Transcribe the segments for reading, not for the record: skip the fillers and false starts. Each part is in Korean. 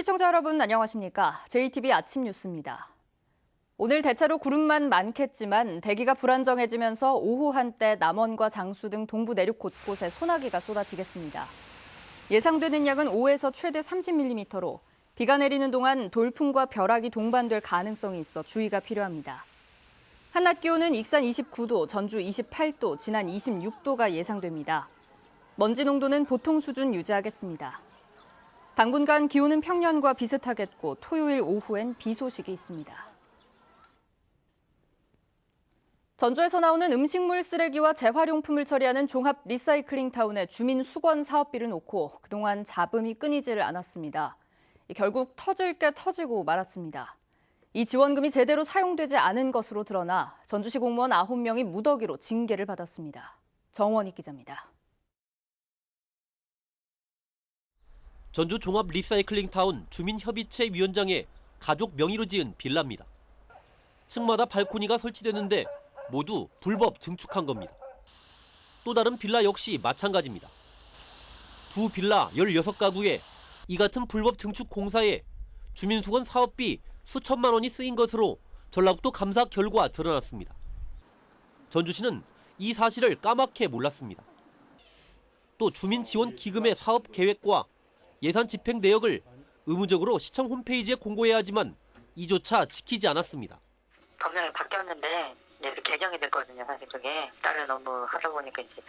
시청자 여러분 안녕하십니까? JTBC 아침 뉴스입니다. 오늘 대체로 구름만 많겠지만 대기가 불안정해지면서 오후 한때 남원과 장수 등 동부 내륙 곳곳에 소나기가 쏟아지겠습니다. 예상되는 양은 5에서 최대 30mm로 비가 내리는 동안 돌풍과 벼락이 동반될 가능성이 있어 주의가 필요합니다. 한낮 기온은 익산 29도, 전주 28도, 진안 26도가 예상됩니다. 먼지 농도는 보통 수준 유지하겠습니다. 당분간 기온은 평년과 비슷하겠고 토요일 오후엔 비 소식이 있습니다. 전주에서 나오는 음식물 쓰레기와 재활용품을 처리하는 종합 리사이클링 타운의 주민 수건 사업비를 놓고 그동안 잡음이 끊이지를 않았습니다. 결국 터질 게 터지고 말았습니다. 이 지원금이 제대로 사용되지 않은 것으로 드러나 전주시 공무원 9명이 무더기로 징계를 받았습니다. 정원익 기자입니다. 전주 종합 리사이클링 타운 주민협의체 위원장의 가족 명의로 지은 빌라입니다. 층마다 발코니가 설치됐는데 모두 불법 증축한 겁니다. 또 다른 빌라 역시 마찬가지입니다. 두 빌라 16가구에 이 같은 불법 증축 공사에 주민수건 사업비 수천만 원이 쓰인 것으로 전라북도 감사 결과 드러났습니다. 전주시는 이 사실을 까맣게 몰랐습니다. 또 주민지원기금의 사업 계획과 예산 집행 내역을 의무적으로 시청 홈페이지에 공고해야 하지만 이조차 지키지 않았습니다. 법령이 바뀌었는데 이제 개정이 됐거든요. 사실 그게 다른 업무 하다 보니까 이제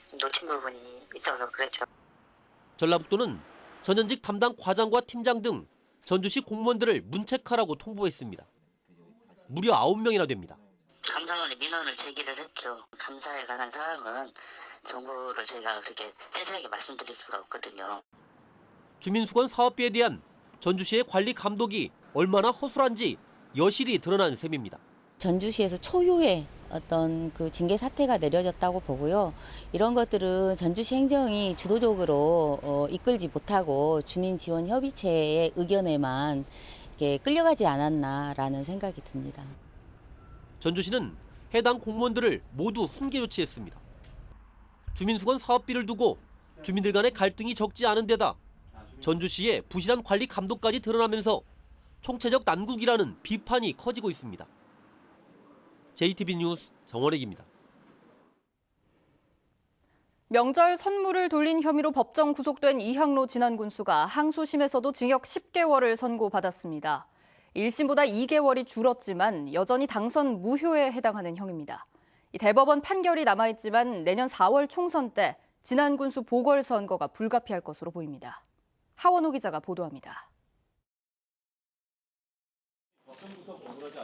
좀 놓친 부분이 있어서 그랬죠. 전라북도는 전현직 담당 과장과 팀장 등 전주시 공무원들을 문책하라고 통보했습니다. 무려 9명이나 됩니다. 감사원에 민원을 제기를 했죠. 감사에 관한 사항은 정부를 저희가 그렇게 세세하게 말씀드릴 수가 없거든요. 주민수건 사업비에 대한 전주시의 관리 감독이 얼마나 허술한지 여실히 드러난 셈입니다. 전주시에서 초유의 어떤 그 징계 사태가 내려졌다고 보고요. 이런 것들은 전주시 행정이 주도적으로 이끌지 못하고 주민지원협의체의 의견에만 이렇게 끌려가지 않았나라는 생각이 듭니다. 전주시는 해당 공무원들을 모두 훈계 조치했습니다. 주민수건 사업비를 두고 주민들 간의 갈등이 적지 않은 데다 전주시의 부실한 관리 감독까지 드러나면서 총체적 난국이라는 비판이 커지고 있습니다. JTBC 뉴스 정원익입니다. 명절 선물을 돌린 혐의로 법정 구속된 이항로 진안군수가 항소심에서도 징역 10개월을 선고받았습니다. 1심보다 2개월이 줄었지만 여전히 당선 무효에 해당하는 형입니다. 대법원 판결이 남아있지만 내년 4월 총선 때 진안군수 보궐선거가 불가피할 것으로 보입니다. 하원호 기자가 보도합니다.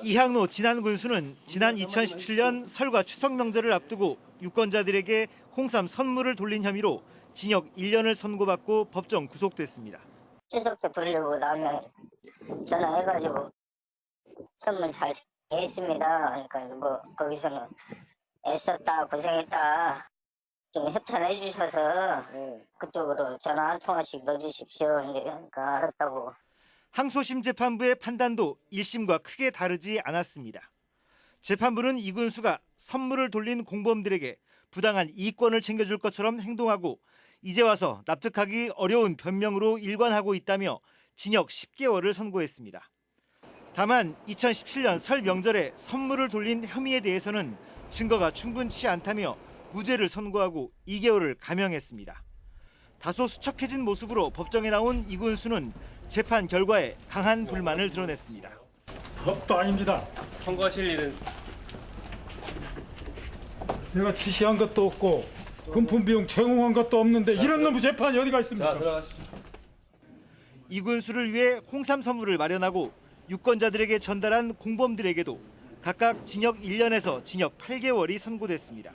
이항로 진안군수는 지난 2017년 설과 추석 명절을 앞두고 유권자들에게 홍삼 선물을 돌린 혐의로 징역 1년을 선고받고 법정 구속됐습니다. 추석 때 보려고 나면 전화해가지고 선물 잘 했습니다. 그러니까 뭐 거기서는 애썼다 고생했다 좀 협찬해 주셔서 그쪽으로 전화 한 통화씩 넣어주십시오. 이제 그러니까 알았다고. 항소심 재판부의 판단도 1심과 크게 다르지 않았습니다. 재판부는 이 군수가 선물을 돌린 공범들에게 부당한 이권을 챙겨줄 것처럼 행동하고 이제 와서 납득하기 어려운 변명으로 일관하고 있다며 징역 10개월을 선고했습니다. 다만 2017년 설 명절에 선물을 돌린 혐의에 대해서는 증거가 충분치 않다며 무죄를 선고하고 2개월을 감형했습니다. 다소 수척해진 모습으로 법정에 나온 이 군수는 재판 결과에 강한 불만을 드러냈습니다. 법도 아닙니다. 선고하실 일은? 내가 지시한 것도 없고 금품 비용 제공한 것도 없는데 이런 놈의 재판이 어디가 있습니까? 자, 들어가시죠. 이 군수를 위해 홍삼 선물을 마련하고 유권자들에게 전달한 공범들에게도 각각 징역 1년에서 징역 8개월이 선고됐습니다.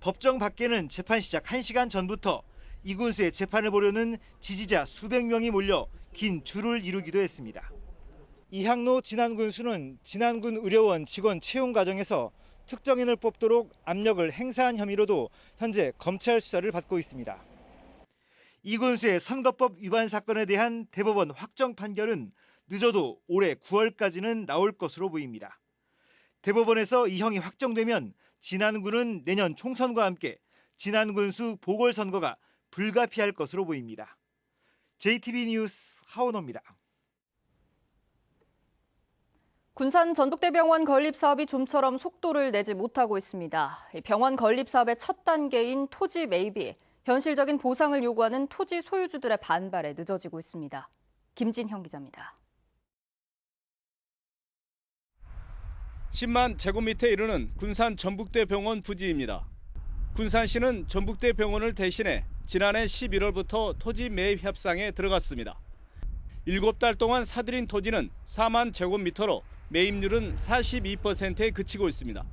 법정 밖에는 재판 시작 1시간 전부터 이 군수의 재판을 보려는 지지자 수백 명이 몰려 긴 줄을 이루기도 했습니다. 이항로 진안군수는 진안군 의료원 직원 채용 과정에서 특정인을 뽑도록 압력을 행사한 혐의로도 현재 검찰 수사를 받고 있습니다. 이 군수의 선거법 위반 사건에 대한 대법원 확정 판결은 늦어도 올해 9월까지는 나올 것으로 보입니다. 대법원에서 이 형이 확정되면 진안군은 내년 총선과 함께 진안군수 보궐선거가 불가피할 것으로 보입니다. JTBC 뉴스 하원호입니다. 군산 전북대병원 건립 사업이 좀처럼 속도를 내지 못하고 있습니다. 병원 건립 사업의 첫 단계인 토지 매입이 현실적인 보상을 요구하는 토지 소유주들의 반발에 늦어지고 있습니다. 김진형 기자입니다. 10만 제곱미터에 이르는 군산 전북대병원 부지입니다. 군산시는 전북대병원을 대신해 지난해 11월부터 토지 매입 협상에 들어갔습니다. 7달 동안 사들인 토지는 4만 제곱미터로 매입률은 42%에 그치고 있습니다.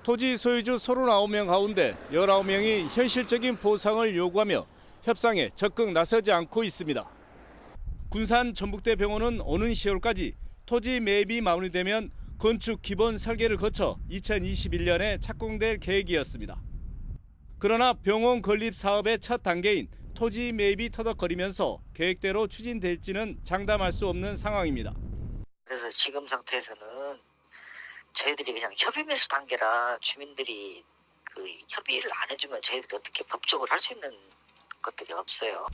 토지 소유주 39명 가운데 19명이 현실적인 보상을 요구하며 협상에 적극 나서지 않고 있습니다. 군산 전북대병원은 오는 10월까지 토지 매입이 마무리되면 건축 기본 설계를 거쳐 2021년에 착공될 계획이었습니다. 그러나 병원 건립 사업의 첫 단계인 토지 매입이 터덕거리면서 계획대로 추진될지는 장담할 수 없는 상황입니다. 그래서 지금 상태에서는 저희들이 그냥 협의 매수 단계라 주민들이 그 협의를 안 해주면 저희들이 어떻게 법적으로 할 수 있는 것들이 없어요.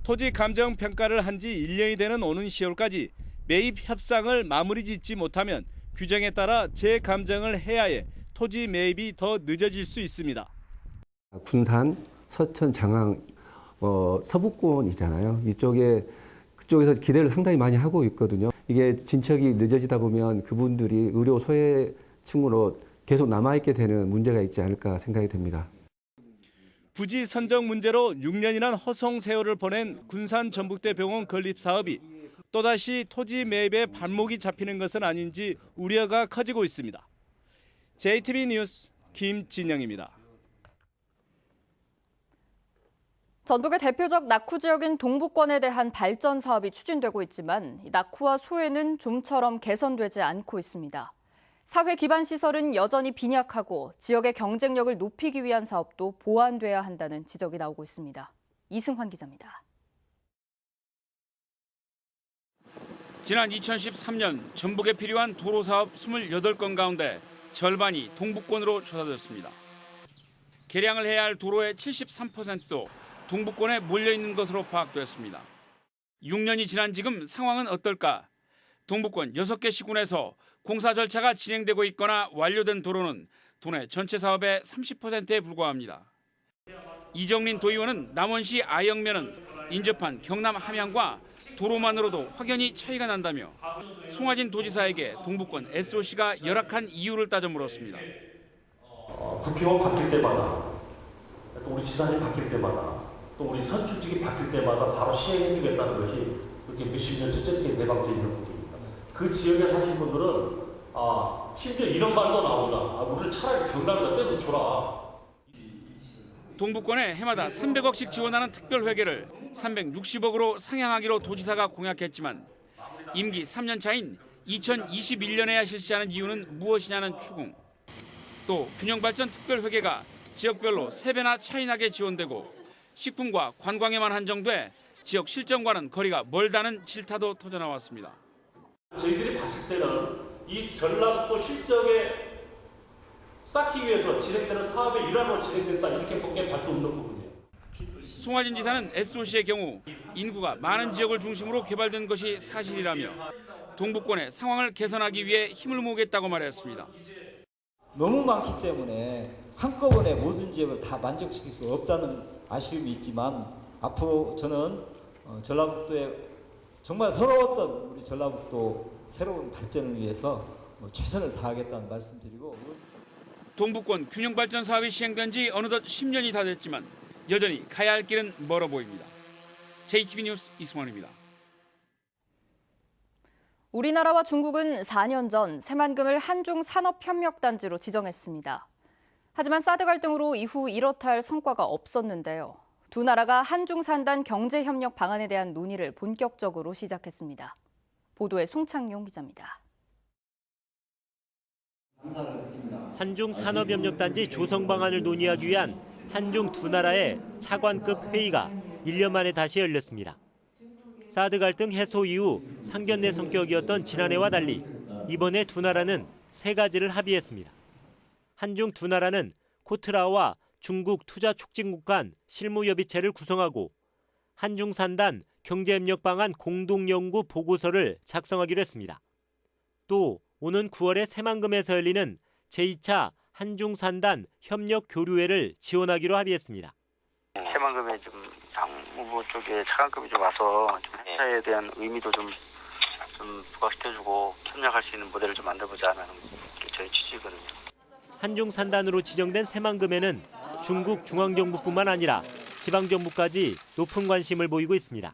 토지 감정 평가를 한 지 1년이 되는 오는 10월까지 매입 협상을 마무리 짓지 못하면 규정에 따라 재감정을 해야 해 토지 매입이 더 늦어질 수 있습니다. 군산, 서천, 장항, 서북권이잖아요. 그쪽에서 기대를 상당히 많이 하고 있거든요. 이게 진척이 늦어지다 보면 그분들이 의료 소외층으로 계속 남아있게 되는 문제가 있지 않을까 생각이 됩니다. 부지 선정 문제로 6년이란 허송 세월을 보낸 군산 전북대병원 건립 사업이 또다시 토지 매입에 발목이 잡히는 것은 아닌지 우려가 커지고 있습니다. JTB 뉴스 김진영입니다. 전북의 대표적 낙후 지역인 동북권에 대한 발전 사업이 추진되고 있지만 낙후와 소외는 좀처럼 개선되지 않고 있습니다. 사회 기반 시설은 여전히 빈약하고 지역의 경쟁력을 높이기 위한 사업도 보완돼야 한다는 지적이 나오고 있습니다. 이승환 기자입니다. 지난 2013년 전북에 필요한 도로 사업 28건 가운데 절반이 동북권으로 조사됐습니다. 개량을 해야 할 도로의 73%도 동북권에 몰려 있는 것으로 파악됐습니다. 6년이 지난 지금 상황은 어떨까? 동북권 6개 시군에서 공사 절차가 진행되고 있거나 완료된 도로는 도내 전체 사업의 30%에 불과합니다. 이정린 도의원은 남원시 아영면은 인접한 경남 함양과 도로만으로도 확연히 차이가 난다며 송하진 도지사에게 동북권 SOC가 열악한 이유를 따져 물었습니다. 국회의원 바뀔 때마다 또 우리 지사님 바뀔 때마다 또 우리 선출직이 바뀔 때마다 바로 시행해주겠다는 것이 이렇게 몇십 년째 저렇게 내방져 있는 분입니다. 그 지역에 사신 분들은 심지어 이런 말도 나온다. 우리를 차라리 경남에다 떼서 주라. 동북권에 해마다 300억씩 지원하는 특별회계를 360억으로 상향하기로 도지사가 공약했지만 임기 3년 차인 2021년에야 실시하는 이유는 무엇이냐는 추궁. 또 균형발전 특별회계가 지역별로 3배나 차이나게 지원되고 식품과 관광에만 한정돼 지역 실정과는 거리가 멀다는 질타도 터져나왔습니다. 저희들이 봤을 때는 이 전라북도 실적에 쌓기 위해서 진행되는 사업의 일환으로 진행됐다 이렇게 밖에 볼 수 없는 부분이에요. 송하진 지사는 SOC의 경우 인구가 많은 지역을 중심으로 개발된 것이 사실이라며 동북권의 상황을 개선하기 위해 힘을 모으겠다고 말했습니다. 너무 많기 때문에 한꺼번에 모든 지역을 다 만족시킬 수 없다는 아쉬움이 있지만 앞으로 저는 전라북도에 정말 서러웠던 우리 전라북도 새로운 발전을 위해서 최선을 다하겠다는 말씀드리고 동북권 균형발전 사업이 시행된 지 어느덧 10년이 다 됐지만 여전히 가야 할 길은 멀어 보입니다. JTB 뉴스 이승원입니다. 우리나라와 중국은 4년 전 새만금을 한중 산업협력단지로 지정했습니다. 하지만 사드 갈등으로 이후 이렇다 할 성과가 없었는데요. 두 나라가 한중 산단 경제협력 방안에 대한 논의를 본격적으로 시작했습니다. 보도에 송창용 기자입니다. 한중 산업협력단지 조성 방안을 논의하기 위한 한중 두 나라의 차관급 회의가 1년 만에 다시 열렸습니다. 사드 갈등 해소 이후 상견례 성격이었던 지난해와 달리 이번에 두 나라는 3가지를 합의했습니다. 한중 두 나라는 코트라와 중국 투자촉진국 간 실무협의체를 구성하고 한중 산단 경제협력 방안 공동연구 보고서를 작성하기로 했습니다. 또 오는 9월에 새만금에서 열리는 제2차 한중산단 협력 교류회를 지원하기로 합의했습니다. 새만금에 좀 상무부 쪽에 차관급이 좀 와서 좀 행사에 대한 의미도 좀 부각시켜주고 협력할 수 있는 모델을 좀 만들어보자는 게 저희 취지거든요. 한중산단으로 지정된 새만금에는 중국 중앙정부뿐만 아니라 지방정부까지 높은 관심을 보이고 있습니다.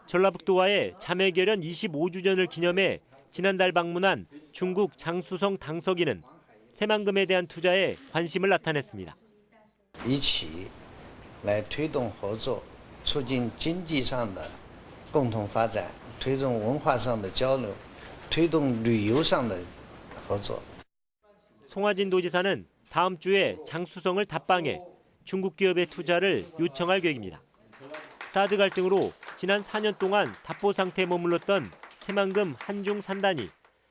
전라북도와의 자매결연 25주년을 기념해 지난달 방문한 중국 장수성 당서기는 새만금에 대한 투자에 관심을 나타냈습니다. 一起来推动合作，促进经济上的共同发展，推动文化上的交流，推动旅游上的合作。 송하진 도지사는 다음 주에 장수성을 답방해 중국 기업의 투자를 요청할 계획입니다. 사드 갈등으로 지난 4년 동안 답보 상태에 머물렀던 새만금 한중산단이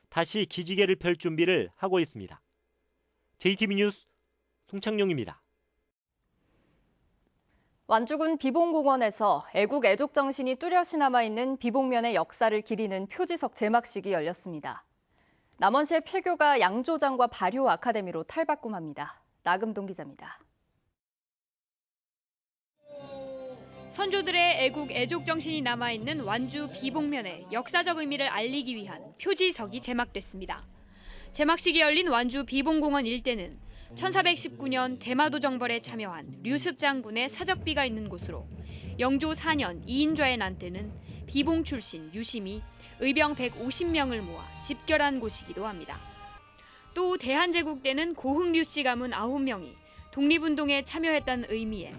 다시 기지개를 펼 준비를 하고 있습니다. JTB 뉴스 송창용입니다. 완주군 비봉공원에서 애국 애족 정신이 뚜렷이 남아있는 비봉면의 역사를 기리는 표지석 제막식이 열렸습니다. 남원시의 폐교가 양조장과 발효 아카데미로 탈바꿈합니다. 나금동 기자입니다. 선조들의 애국 애족 정신이 남아있는 완주 비봉면의 역사적 의미를 알리기 위한 표지석이 제막됐습니다. 제막식이 열린 완주 비봉공원 일대는 1419년 대마도 정벌에 참여한 류습 장군의 사적비가 있는 곳으로 영조 4년 이인좌의 난 때는 비봉 출신 유심이 의병 150명을 모아 집결한 곳이기도 합니다. 또 대한제국 때는 고흥 류씨 가문 9명이 독립운동에 참여했다는 의미에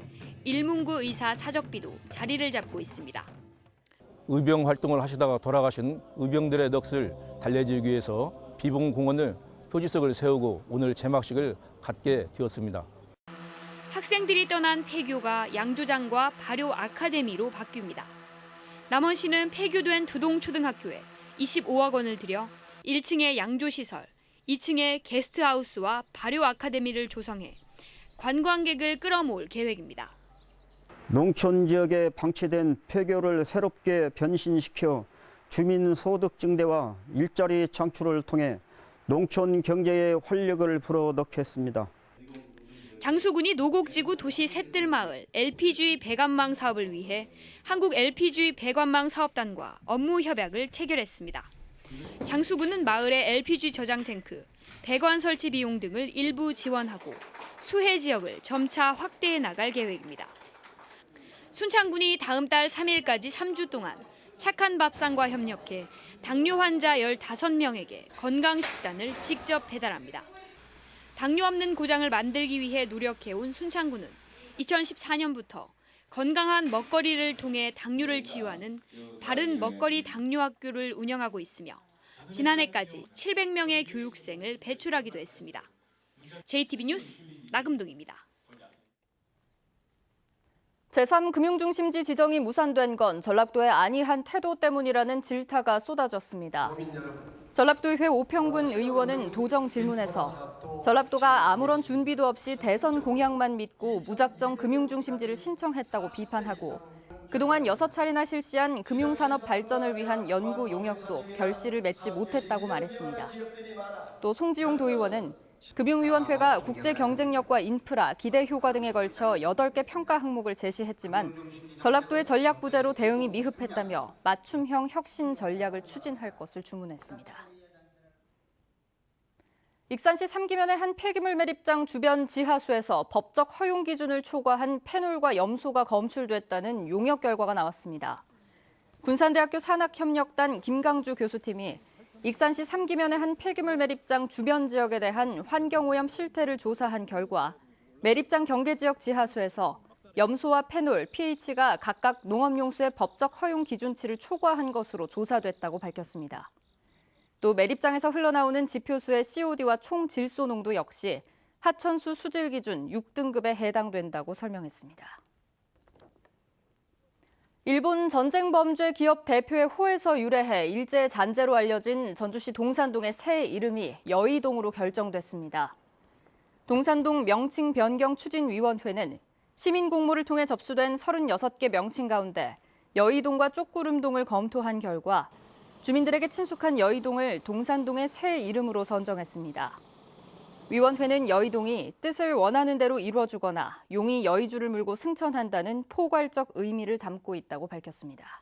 일문구 의사 사적비도 자리를 잡고 있습니다. 의병 활동을 하시다가 돌아가신 의병들의 넋을 달래주기 위해서 비봉공원을 표지석을 세우고 오늘 제막식을 갖게 되었습니다. 학생들이 떠난 폐교가 양조장과 발효 아카데미로 바뀝니다. 남원시는 폐교된 두동초등학교에 25억 원을 들여 1층에 양조시설, 2층에 게스트하우스와 발효 아카데미를 조성해 관광객을 끌어모을 계획입니다. 농촌 지역에 방치된 폐교를 새롭게 변신시켜 주민 소득 증대와 일자리 창출을 통해 농촌 경제에 활력을 불어넣겠습니다. 장수군이 노곡지구 도시 셋들마을 LPG 배관망 사업을 위해 한국 LPG 배관망 사업단과 업무 협약을 체결했습니다. 장수군은 마을의 LPG 저장 탱크, 배관 설치 비용 등을 일부 지원하고 수해 지역을 점차 확대해 나갈 계획입니다. 순창군이 다음 달 3일까지 3주 동안 착한 밥상과 협력해 당뇨 환자 15명에게 건강식단을 직접 배달합니다. 당뇨 없는 고장을 만들기 위해 노력해온 순창군은 2014년부터 건강한 먹거리를 통해 당뇨를 치유하는 바른 먹거리 당뇨학교를 운영하고 있으며 지난해까지 700명의 교육생을 배출하기도 했습니다. JTB 뉴스 나금동입니다. 제3금융중심지 지정이 무산된 건 전라도의 안이한 태도 때문이라는 질타가 쏟아졌습니다. 전라도의회 오평군 의원은 도정 질문에서 전라도가 아무런 준비도 없이 대선 공약만 믿고 무작정 금융중심지를 신청했다고 비판하고 그동안 6차례나 실시한 금융산업 발전을 위한 연구 용역도 결실을 맺지 못했다고 말했습니다. 또 송지용 도의원은 금융위원회가 국제 경쟁력과 인프라, 기대 효과 등에 걸쳐 8개 평가 항목을 제시했지만 전라도의 전략 부재로 대응이 미흡했다며 맞춤형 혁신 전략을 추진할 것을 주문했습니다. 익산시 3기면의 한 폐기물 매립장 주변 지하수에서 법적 허용 기준을 초과한 페놀과 염소가 검출됐다는 용역 결과가 나왔습니다. 군산대학교 산학협력단 김강주 교수팀이 익산시 3기면의 한 폐기물 매립장 주변 지역에 대한 환경오염 실태를 조사한 결과 매립장 경계지역 지하수에서 염소와 페놀, pH가 각각 농업용수의 법적 허용 기준치를 초과한 것으로 조사됐다고 밝혔습니다. 또 매립장에서 흘러나오는 지표수의 COD와 총 질소 농도 역시 하천수 수질 기준 6등급에 해당된다고 설명했습니다. 일본 전쟁 범죄 기업 대표의 호에서 유래해 일제 잔재로 알려진 전주시 동산동의 새 이름이 여의동으로 결정됐습니다. 동산동 명칭 변경 추진위원회는 시민 공모를 통해 접수된 36개 명칭 가운데 여의동과 쪽구름동을 검토한 결과 주민들에게 친숙한 여의동을 동산동의 새 이름으로 선정했습니다. 위원회는 여의동이 뜻을 원하는 대로 이루어주거나 용이 여의주를 물고 승천한다는 포괄적 의미를 담고 있다고 밝혔습니다.